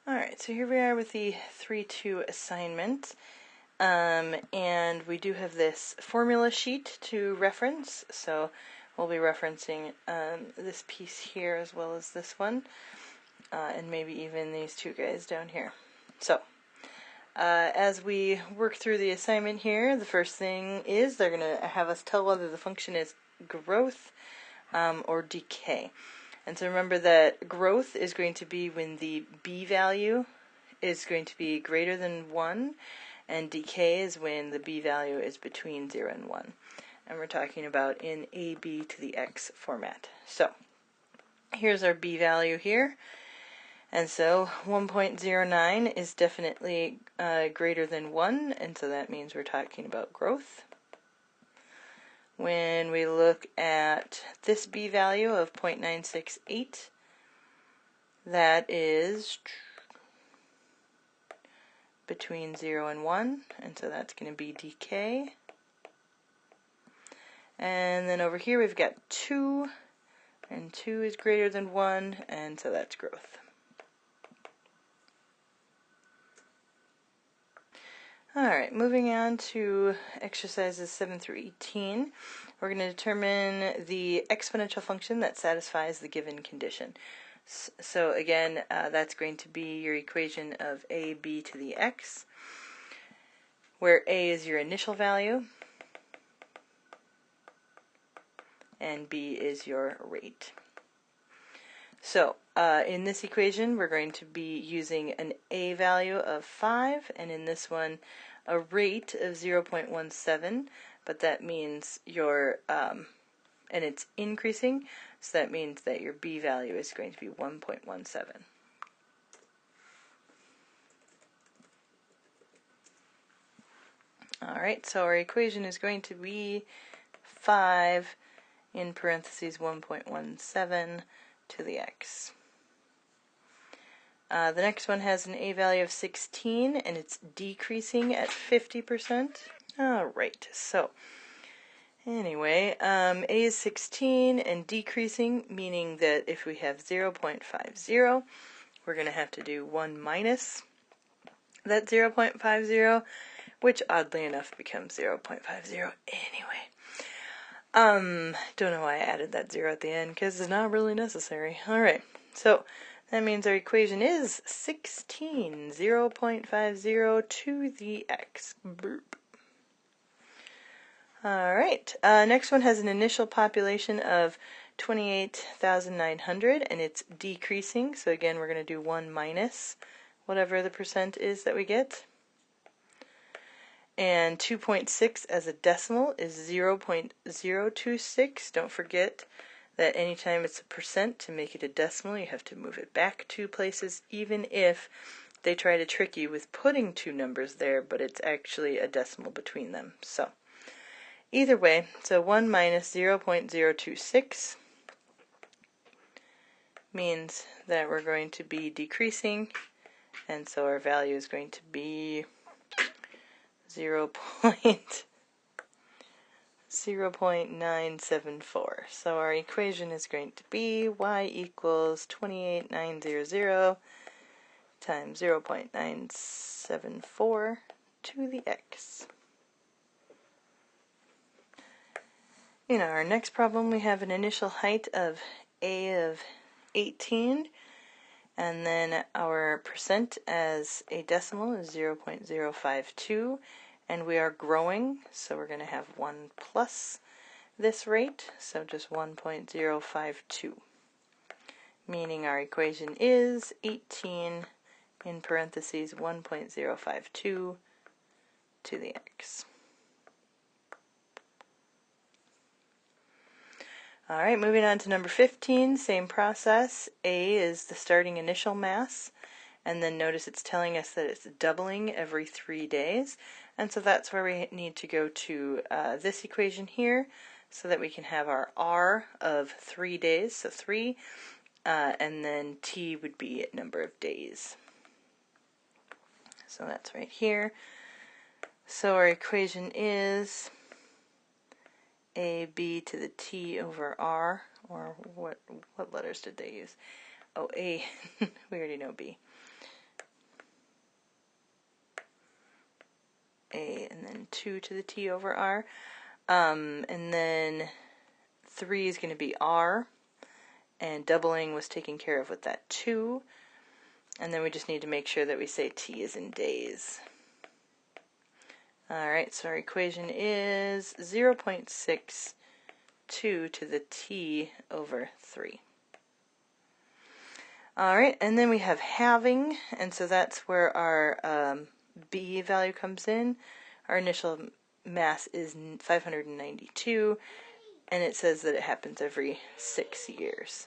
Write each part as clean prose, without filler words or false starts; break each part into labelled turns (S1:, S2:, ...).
S1: Alright, so here we are with the 3-2 assignment, and we do have this formula sheet to reference, so we'll be referencing this piece here as well as this one, and maybe even these two guys down here. So, as we work through the assignment here, the first thing is they're going to have us tell whether the function is growth or decay. And so remember that growth is going to be when the b value is going to be greater than 1, and decay is when the b value is between 0 and 1. And we're talking about in ab to the x format. So here's our b value here. And so 1.09 is definitely greater than 1, and so that means we're talking about growth. When we look at this b value of 0.968, that is between 0 and 1, and so that's going to be decay. And then over here we've got 2, and 2 is greater than 1, and so that's growth. Alright, moving on to exercises 7 through 18, we're going to determine the exponential function that satisfies the given condition. So again, that's going to be your equation of ab to the x, where a is your initial value, and b is your rate. So, in this equation, we're going to be using an a value of 5, and in this one, a rate of 0.17, but that means your, and it's increasing, so that means that your b value is going to be 1.17. Alright, so our equation is going to be 5 in parentheses 1.17 to the x. The next one has an a value of 16, and it's decreasing at 50%. Alright, so anyway, a is 16 and decreasing, meaning that if we have 0.50, we're going to have to do 1 minus that 0.50, which oddly enough becomes 0.50 anyway. Don't know why I added that 0 at the end, because it's not really necessary. Alright, so that means our equation is 16, 0.50 to the x. Boop. Alright, next one has an initial population of 28,900, and it's decreasing, so again we're going to do 1 minus whatever the percent is that we get. And 2.6 as a decimal is 0.026. Don't forget that anytime it's a percent, to make it a decimal, you have to move it back 2 places, even if they try to trick you with putting 2 numbers there, but it's actually a decimal between them. So, either way, so 1 minus 0.026 means that we're going to be decreasing, and so our value is going to be 0.974. So our equation is going to be y equals 28,900 times 0.974 to the x. In our next problem, we have an initial height of a of 18, and then our percent as a decimal is 0.052, and we are growing, so we're going to have 1 plus this rate, so just 1.052, meaning our equation is 18 in parentheses 1.052 to the x. Alright, moving on to number 15, same process. A is the starting initial mass, and then notice it's telling us that it's doubling every 3 days, and so that's where we need to go to this equation here, so that we can have our r of 3 days, so 3, and then t would be number of days. So that's right here. So our equation is ab to the t over r, or what letters did they use? Oh, a, we already know b. a and then 2 to the t over r. And then 3 is going to be r, and doubling was taken care of with that 2. And then we just need to make sure that we say t is in days. Alright, so our equation is 0.62 to the t over 3. Alright, and then we have halving, and so that's where our b value comes in. Our initial mass is 592, and it says that it happens every 6 years.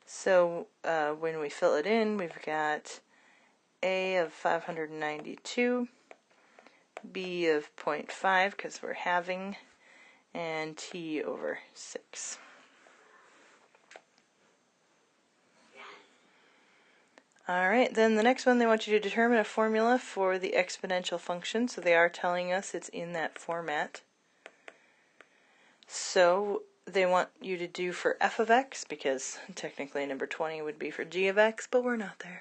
S1: So when we fill it in, we've got a of 592, b of 0.5 because we're halving, and t over 6. Alright, then the next one, they want you to determine a formula for the exponential function, so they are telling us it's in that format. So they want you to do for f of x, because technically number 20 would be for g of x, but we're not there.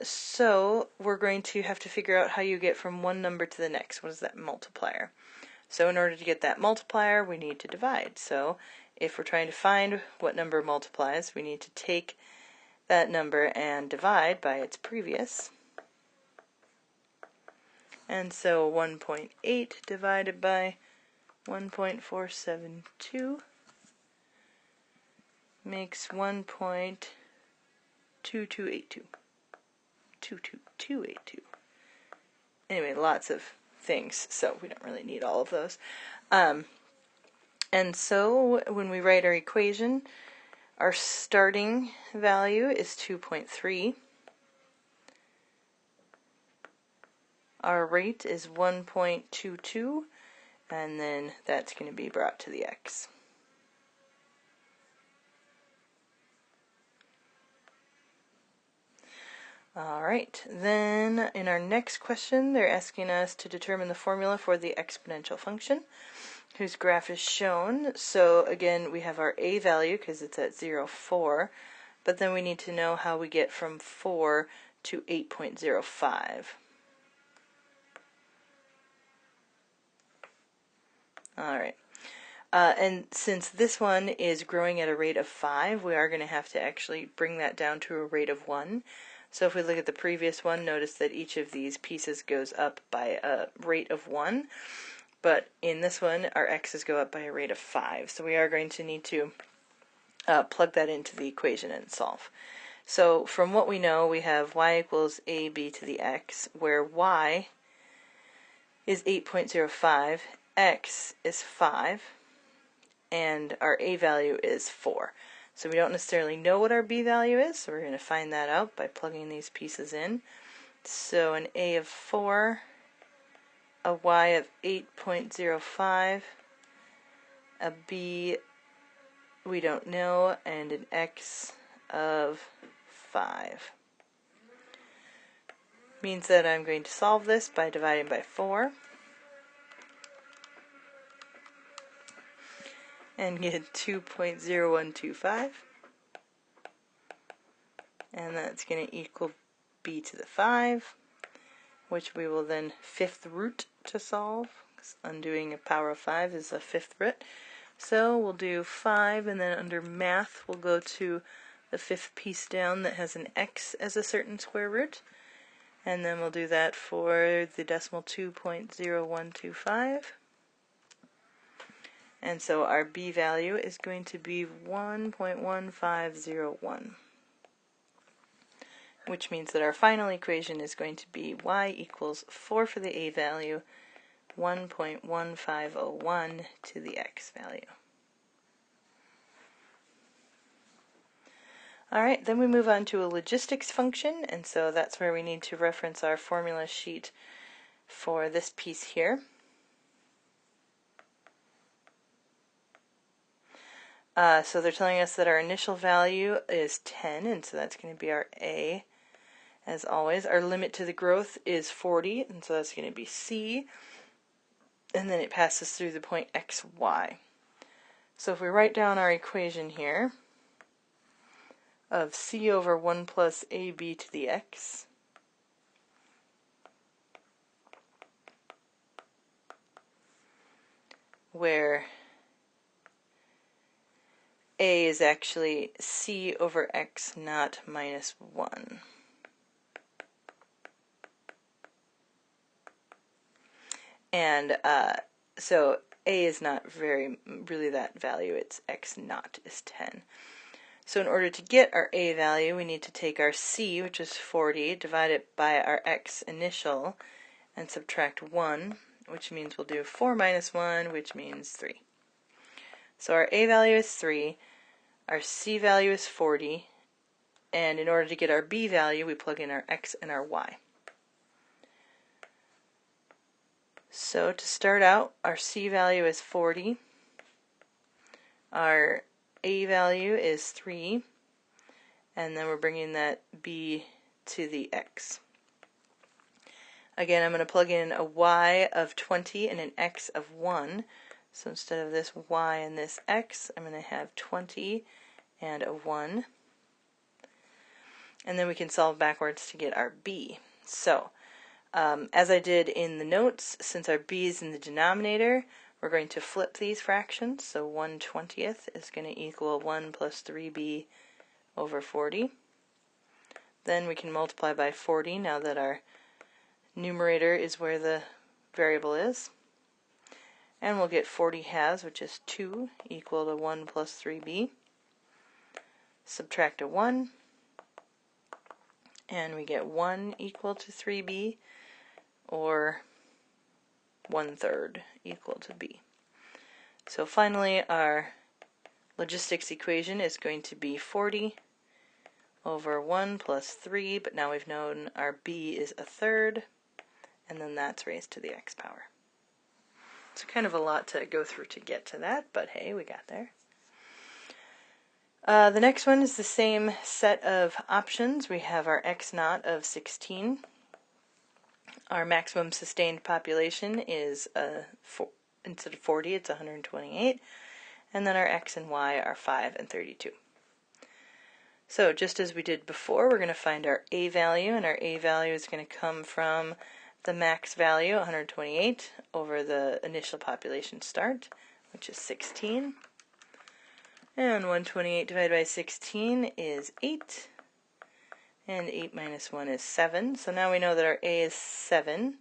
S1: So we're going to have to figure out how you get from one number to the next. What is that multiplier? So in order to get that multiplier, we need to divide. So if we're trying to find what number multiplies, we need to take that number and divide by its previous. And so 1.8 divided by 1.472 makes 1.2282. 22282. Anyway, lots of things, so we don't really need all of those. And so when we write our equation, our starting value is 2.3. Our rate is 1.22, and then that's going to be brought to the x. Alright, then in our next question, they're asking us to determine the formula for the exponential function, whose graph is shown. So again, we have our a value because it's at 0.4, but then we need to know how we get from 4 to 8.05. Alright, and since this one is growing at a rate of 5, we are going to have to actually bring that down to a rate of 1. So if we look at the previous one, notice that each of these pieces goes up by a rate of 1. But in this one, our x's go up by a rate of 5. So we are going to need to plug that into the equation and solve. So from what we know, we have y equals ab to the x, where y is 8.05, x is 5, and our a value is 4. So we don't necessarily know what our b value is, so we're going to find that out by plugging these pieces in. So an a of 4, a y of 8.05, a b we don't know, and an x of 5. Means that I'm going to solve this by dividing by 4. And get 2.0125, and that's going to equal b to the 5, which we will then fifth root to solve, because undoing a power of 5 is a fifth root. So we'll do 5, and then under math we'll go to the fifth piece down that has an x as a certain square root, and then we'll do that for the decimal 2.0125. And so our b value is going to be 1.1501, which means that our final equation is going to be y equals 4 for the a value, 1.1501 to the x value. Alright, then we move on to a logistics function, and so that's where we need to reference our formula sheet for this piece here. So they're telling us that our initial value is 10, and so that's going to be our a, as always. Our limit to the growth is 40, and so that's going to be c, and then it passes through the point x, y. So if we write down our equation here of c over 1 plus ab to the x, where a is actually c over x naught minus 1. And so a is not really that value, it's x naught is 10. So in order to get our a value, we need to take our c, which is 40, divide it by our x initial, and subtract 1, which means we'll do 4 minus 1, which means 3. So our a value is 3, our c value is 40, and in order to get our b value, we plug in our x and our y. So to start out, our c value is 40, our a value is 3, and then we're bringing that b to the x. Again, I'm going to plug in a y of 20 and an x of 1. So instead of this y and this x, I'm going to have 20 and a 1. And then we can solve backwards to get our b. So, as I did in the notes, since our b is in the denominator, we're going to flip these fractions. So 1/20th is going to equal 1 plus 3b over 40. Then we can multiply by 40 now that our numerator is where the variable is. And we'll get 40 halves, which is 2, equal to 1 plus 3b. Subtract a 1, and we get 1 equal to 3b, or 1/3 equal to b. So finally, our logistics equation is going to be 40 over 1 plus 3, but now we've known our b is 1/3, and then that's raised to the x power. It's kind of a lot to go through to get to that, but hey, we got there. The next one is the same set of options. We have our x naught of 16. Our maximum sustained population is, instead of 40, it's 128. And then our x and y are 5 and 32. So just as we did before, we're going to find our a value, and our a value is going to come from the max value, 128, over the initial population start, which is 16. And 128 divided by 16 is 8. And 8 minus 1 is 7. So now we know that our a is 7.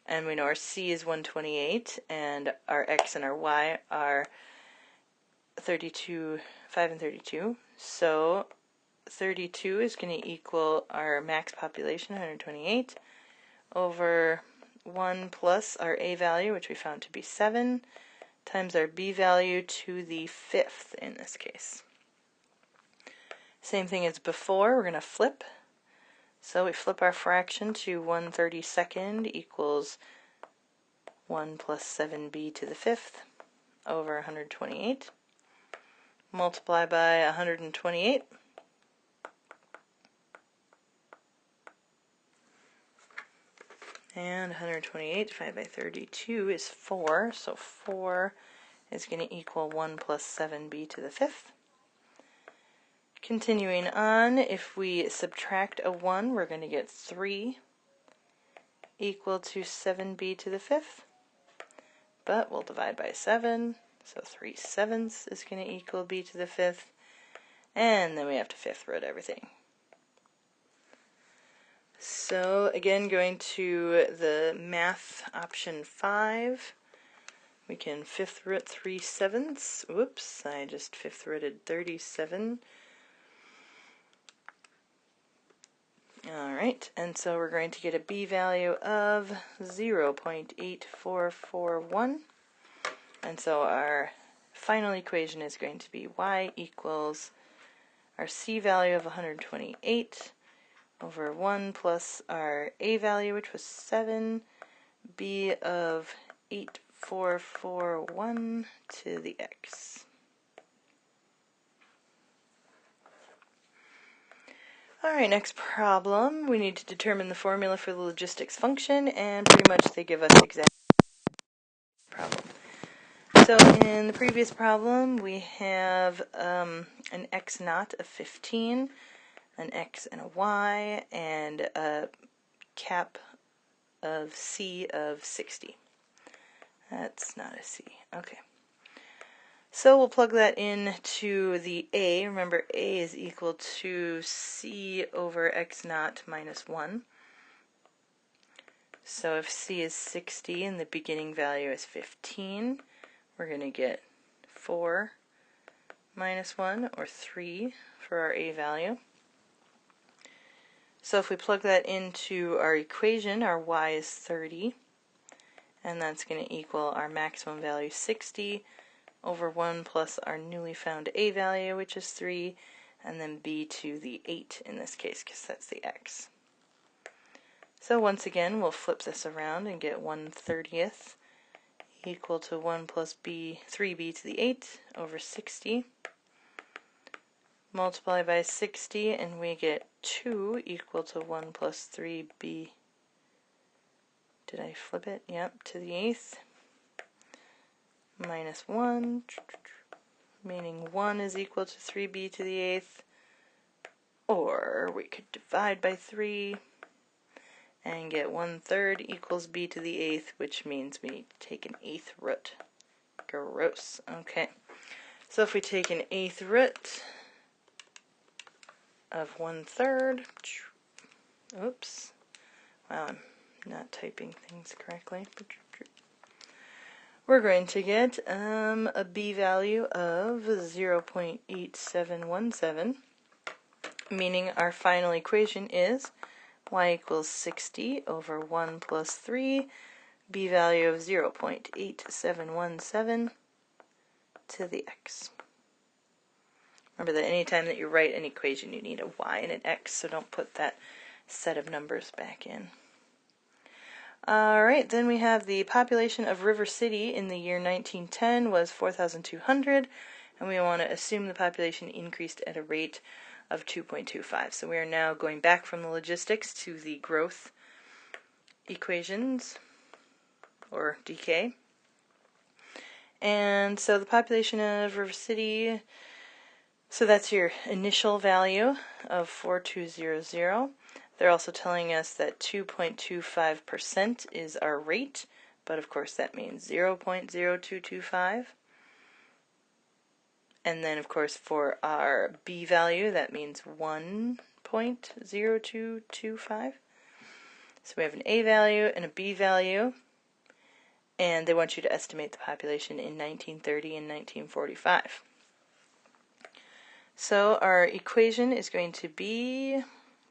S1: And we know our c is 128. And our x and our y are 32, 5 and 32. So 32 is going to equal our max population, 128, over 1 plus our a value, which we found to be 7, times our b value to the 5th in this case. Same thing as before, we're going to flip. So we flip our fraction to 1/32 equals 1 plus 7b to the 5th over 128. Multiply by 128. And 128 divided by 32 is 4, so 4 is going to equal 1 plus 7b to the 5th. Continuing on, if we subtract a 1, we're going to get 3 equal to 7b to the 5th. But we'll divide by 7, so 3/7 is going to equal b to the 5th. And then we have to fifth root everything. So again, going to the math option 5, we can fifth root 3/7. Whoops, I just fifth rooted 37. Alright, and so we're going to get a b value of 0.8441. And so our final equation is going to be y equals our c value of 128 over 1 plus our a value, which was 7, b of 8441 to the x. Alright, next problem. We need to determine the formula for the logistics function, and pretty much they give us exactly the problem. So in the previous problem, we have an x naught of 15, an x and a y, and a cap of c of 60. That's not a c. Okay. So we'll plug that into the a. Remember, a is equal to c over x naught minus 1. So if c is 60 and the beginning value is 15, we're going to get 4 minus 1, or 3, for our a value. So if we plug that into our equation, our y is 30, and that's going to equal our maximum value 60 over 1 plus our newly found a value, which is 3, and then b to the 8 in this case, because that's the x. So once again, we'll flip this around and get 1/30 equal to 1 plus b, 3b to the 8 over 60. Multiply by 60, and we get 2 equal to 1 plus 3b. Did I flip it? Yep, to the 8th. Minus 1, meaning 1 is equal to 3b to the 8th. Or we could divide by 3 and get 1/3 equals b to the 8th, which means we need to take an 8th root. Gross. Okay. So if we take an 8th root of 1/3, oops, wow, I'm not typing things correctly. We're going to get a b value of 0.8717, meaning our final equation is y equals 60 over 1 plus 3, b value of 0.8717 to the x. Remember that anytime that you write an equation, you need a y and an x, so don't put that set of numbers back in. Alright, then we have the population of River City in the year 1910 was 4,200, and we want to assume the population increased at a rate of 2.25. So we are now going back from the logistics to the growth equations, or decay. And so the population of River City, so that's your initial value of 4200. They're also telling us that 2.25% is our rate, but of course that means 0.0225. And then of course for our b value, that means 1.0225. So we have an a value and a b value, and they want you to estimate the population in 1930 and 1945. So our equation is going to be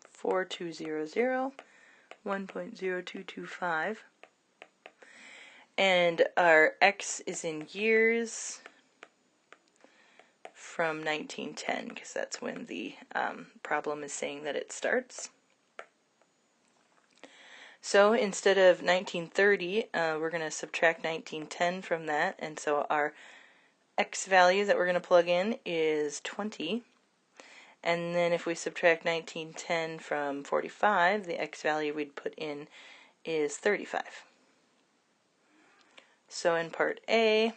S1: 4200, 1.0225, and our x is in years from 1910, because that's when the problem is saying that it starts. So instead of 1930, we're going to subtract 1910 from that, and so our x value that we're going to plug in is 20. And then if we subtract 1910 from 45, the x value we'd put in is 35. So in part A,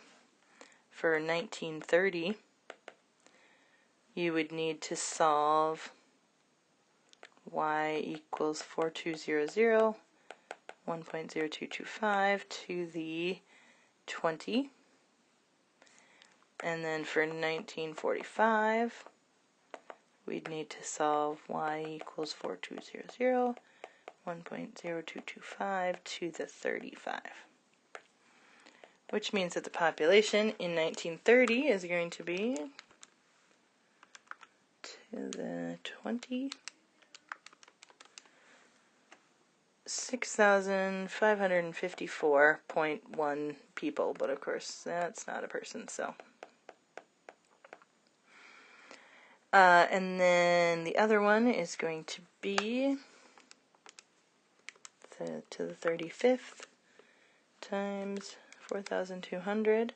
S1: for 1930, you would need to solve y equals 4200, 1.0225 to the 20. And then for 1945, we'd need to solve y equals 4200, 1.0225 to the 35. Which means that the population in 1930 is going to be to the 20, 6,554.1 people, but of course that's not a person, so. And then the other one is going to be to the 35th times 4,200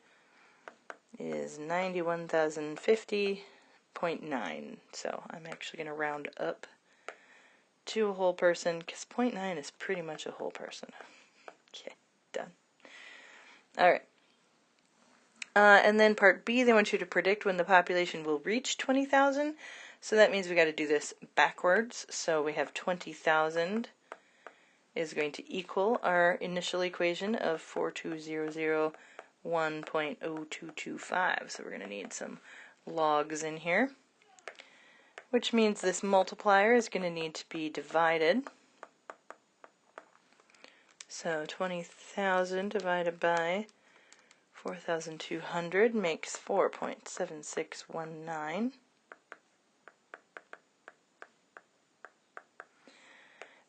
S1: is 91,050.9. So I'm actually going to round up to a whole person, because 0.9 is pretty much a whole person. Okay, done. Alright. And then part B, they want you to predict when the population will reach 20,000. So that means we got to do this backwards. So we have 20,000 is going to equal our initial equation of 42,001.0225. So we're going to need some logs in here, which means this multiplier is going to need to be divided. So 20,000 divided by 4,200 makes 4.7619.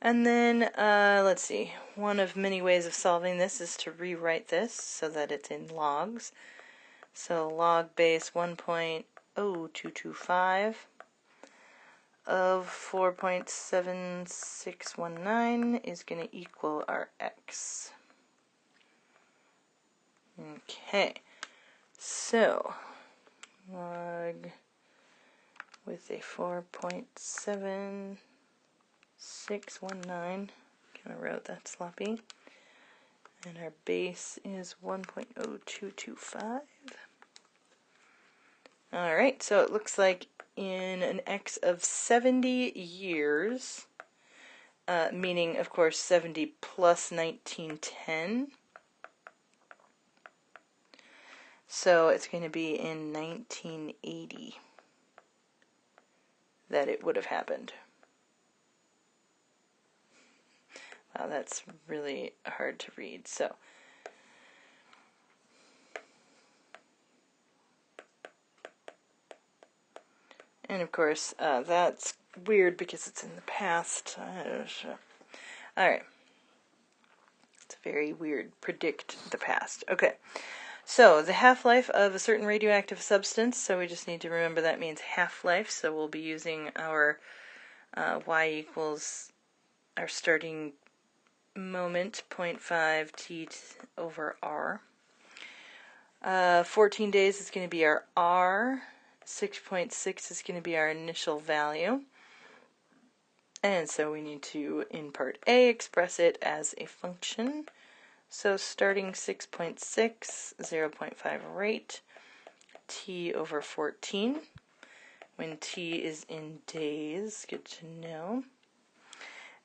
S1: And then, let's see, one of many ways of solving this is to rewrite this so that it's in logs. So log base 1.0225 of 4.7619 is going to equal our x. Okay, so log with a 4.7619, kind of wrote that sloppy, and our base is 1.0225. Alright, so it looks like in an x of 70 years, meaning of course 70 plus 1910, so it's going to be in 1980 that it would have happened. Wow, that's really hard to read. So, and of course, that's weird because it's in the past. Alright. It's very weird. Predict the past. Okay. So, the half-life of a certain radioactive substance, so we just need to remember that means half-life, so we'll be using our y equals our starting moment, 0.5 t over r. 14 days is going to be our r, 6.6 is going to be our initial value, and so we need to, in part A, express it as a function. So starting 6.6, 0.5 rate, t over 14, when t is in days, good to know.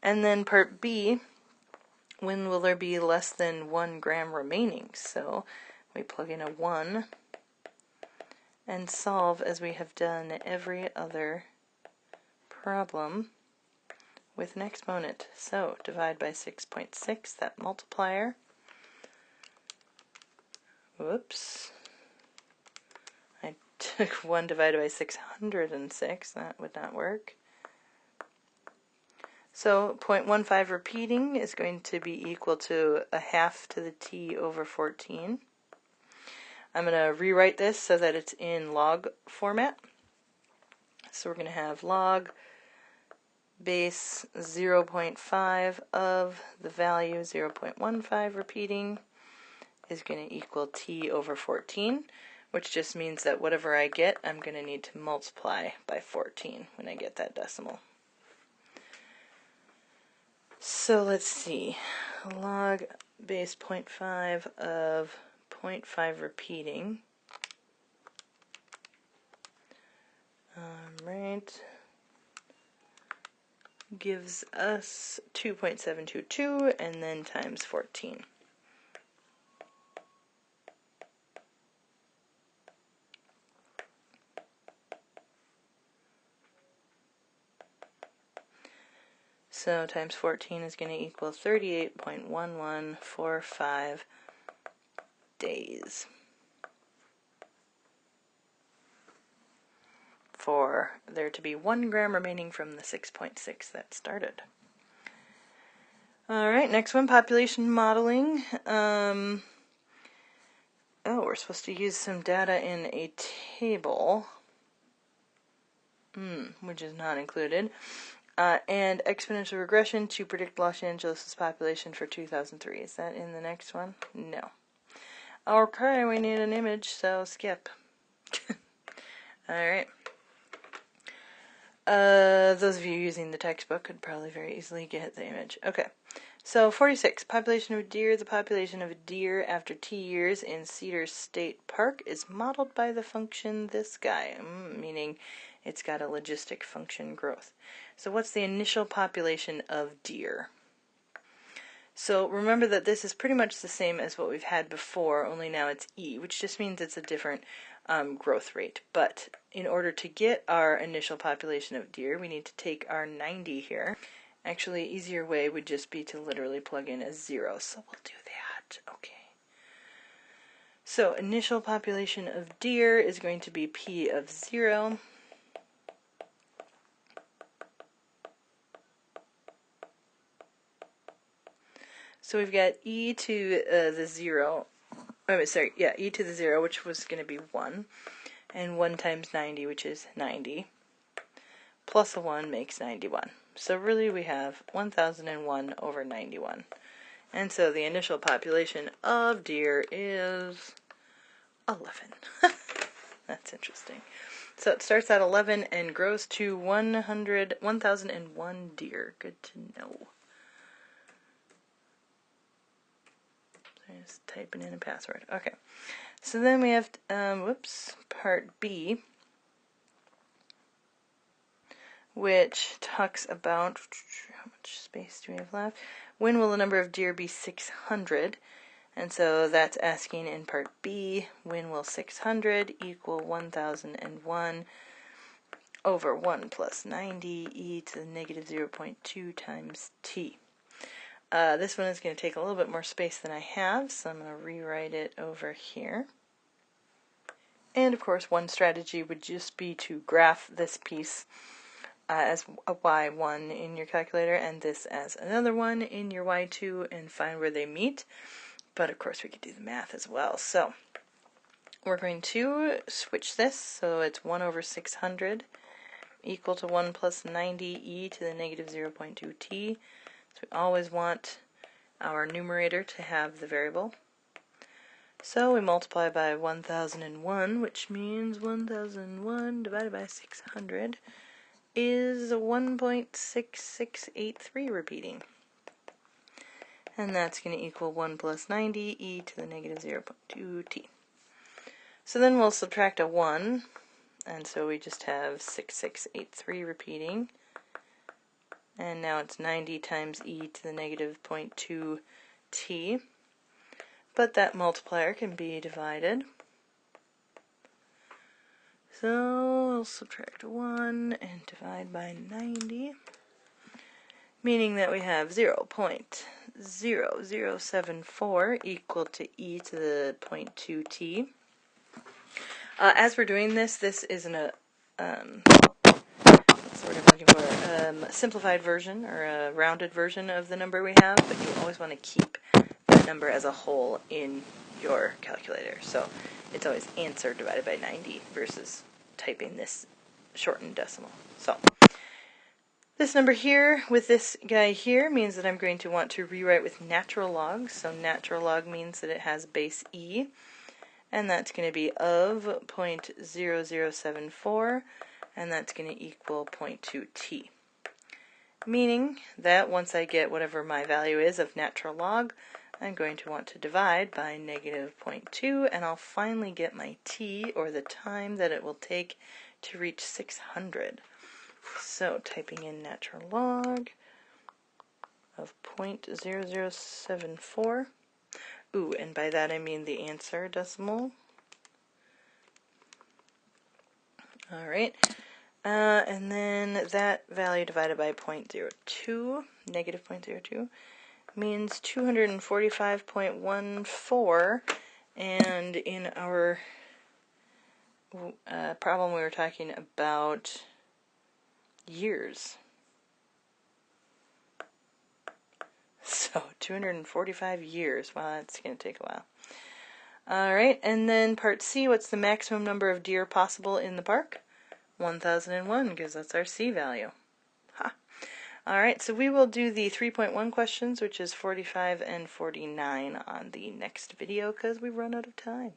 S1: And then part B, when will there be less than 1 gram remaining? So we plug in a 1 and solve as we have done every other problem with an exponent. So divide by 6.6, that multiplier. Whoops. I took 1 divided by 606. That would not work. So 0.15 repeating is going to be equal to a half to the t over 14. I'm going to rewrite this so that it's in log format. So we're going to have log base 0.5 of the value 0.15 repeating is going to equal t over 14, which just means that whatever I get, I'm going to need to multiply by 14 when I get that decimal. So let's see, log base 0.5 of 0.5 repeating, right, gives us 2.722 and then times 14. So times 14 is going to equal 38.1145 days for there to be 1 gram remaining from the 6.6 that started. Alright, next one, population modeling. Oh, we're supposed to use some data in a table, which is not included. And exponential regression to predict Los Angeles' population for 2003. Is that in the next one? No. Okay, we need an image, so skip. Alright. Those of you using the textbook could probably very easily get the image. Okay. So 46, population of deer. The population of deer after T years in Cedar State Park is modeled by the function this guy, meaning it's got a logistic function growth. So what's the initial population of deer? So remember that this is pretty much the same as what we've had before, only now it's E, which just means it's a different growth rate. But in order to get our initial population of deer, we need to take our 90 here. Actually, easier way would just be to literally plug in a 0, so we'll do that. Okay. So initial population of deer is going to be P of 0. So we've got e to the 0, e to the 0, which was going to be 1, and 1 times 90, which is 90, plus a 1 makes 91. So really we have 1001 over 91. And so the initial population of deer is 11. That's interesting. So it starts at 11 and grows to 1001 deer. Good to know. So I'm just typing in a password. Okay. So then we have, part B, which talks about, how much space do we have left? When will the number of deer be 600? And so that's asking in part B, when will 600 equal 1001 over 1 plus 90 e to the negative 0.2 times t. This one is going to take a little bit more space than I have, so I'm going to rewrite it over here. And of course, one strategy would just be to graph this piece as a y1 in your calculator and this as another one in your y2 and find where they meet. But of course we could do the math as well. So we're going to switch this so it's 1 over 600 equal to 1 plus 90 e to the negative 0.2 t. So we always want our numerator to have the variable. So we multiply by 1001, which means 1001 divided by 600 is 1.6683 repeating. And that's going to equal 1 plus 90 e to the negative 0.2 t. So then we'll subtract a 1, and so we just have 6683 repeating. And now it's 90 times e to the negative 0.2 t. But that multiplier can be divided. So we'll subtract 1 and divide by 90, meaning that we have 0.0074 equal to e to the 0.2 t. As we're doing this, this isn't a what's the word I'm looking for? Simplified version or a rounded version of the number we have, but you always want to keep the number as a whole in your calculator. So it's always answer divided by 90 versus typing this shortened decimal. So this number here with this guy here means that I'm going to want to rewrite with natural log. So natural log means that it has base e, and that's going to be of 0.0074, and that's going to equal 0.2t. Meaning that once I get whatever my value is of natural log, I'm going to want to divide by negative 0.2, and I'll finally get my t, or the time that it will take to reach 600. So typing in natural log of 0.0074. Ooh, and by that I mean the answer decimal. Alright, and then that value divided by 0.02, negative 0.02, means 245.14, and in our problem we were talking about years. So 245 years. Wow, that's going to take a while. Alright, and then part C, what's the maximum number of deer possible in the park? 1001, because that's our C value. Ha! Alright, so we will do the 3.1 questions, which is 45 and 49 on the next video, because we've run out of time.